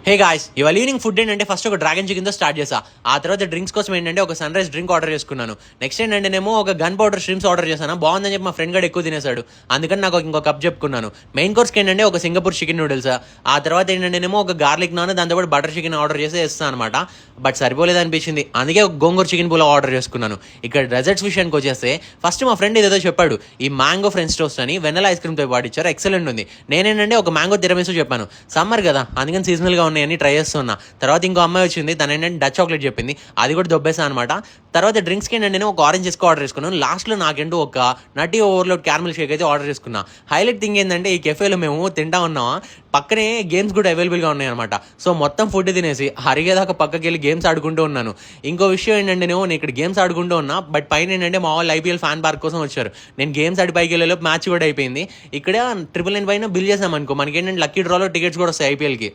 Hey guys, ఇవాళ evening food ఏంటంటే first ఒక డ్రాగన్ చికెన్తో స్టార్ట్ చేసా. ఆ తర్వాత డ్రింక్స్ కోసం ఏంటంటే ఒక సన్ రైజ్ డ్రింక్ ఆర్డర్ చేసుకున్నాను. నెక్స్ట్ ఏంటంటే నేను ఒక గన్ పౌడర్ స్ట్రిమ్స్ ఆర్డర్ చేశాను. బాగుందని చెప్పి మా ఫ్రెండ్ గడు ఎక్కువ తినేశాడు, అందుకని నాకు ఇంకో కప్ చెప్పుకున్నాను. మెయిన్ కోర్స్కి ఏంటంటే ఒక సింగపూర్ చికెన్ నూడిల్స్, ఆ తర్వాత ఏంటంటే నేను ఒక గార్లిక్ నాన్, దాంతోపాటు బటర్ చికెన్ ఆర్డర్ చేసి వేస్తాను అనమాట. బట్ సరిపోలేదు అనిపించింది, అందుకే ఒక గోంగూర చికెన్ పులావ్ ఆర్డర్ చేసుకున్నాను. ఇక్కడ డెజర్ట్స్ విషయానికి వచ్చేస్తే ఫస్ట్ మా ఫ్రెండ్ ఏదో చెప్పాడు, ఈ మ్యాంగో ఫ్రెంచ్ టోస్ట్ అని వెన్నెల ఐస్ క్రీమ్తో పాటిచ్చారు, ఎక్సలెంట్ ఉంది. నేనేంటంటే ఒక మ్యాంగో తిరమేసు చెప్పాను, సమ్మర్ కదా అందుకని సీజనల్గా ఉన్నాయని ట్రై చేస్తున్నా. తర్వాత ఇంకో అమ్మాయి వచ్చింది, తను ఏంటంటే డచ్ చాక్లెట్ చెప్పింది, అది కూడా దొబ్బేసా అనమాట. తర్వాత డ్రింక్స్కి ఏంటంటే నేను ఒక ఆరెంజ్ ఎక్కువ ఆర్డర్ చేసుకున్నాను. లాస్ట్లో నాకేంటో ఒక నటీ ఓవర్లోడ్ క్యారమిల్ షేక్ అయితే ఆర్డర్ చేసుకున్నా. హైలైట్ థింగ్ ఏంటంటే ఈ కెఫేలో మేము తింటా ఉన్నామా, పక్కనే గేమ్స్ కూడా అవైలబుల్గా ఉన్నాయి అనమాట. సో మొత్తం ఫుడ్ తినేసి హరిగేదాకా పక్కకి వెళ్ళి గేమ్స్ ఆడుకుంటూ ఉన్నాను. ఇంకో విషయం ఏంటంటే నేను ఇక్కడ గేమ్స్ ఆడుకుంటూ ఉన్నా, బట్ పైన ఏంటంటే మా వాళ్ళు ఐపీఎల్ ఫ్యాన్ పార్క్ కోసం వచ్చారు. నేను గేమ్స్ ఆడి పైకి వెళ్ళేలోపు మ్యాచ్ కూడా అయిపోయింది. ఇక్కడ 999 పైన బిల్ చేసామనుకో, మనకి ఏంటంటే లక్కీ డ్రాలో టికెట్స్ కూడా వస్తాయి ఐపీఎల్కి.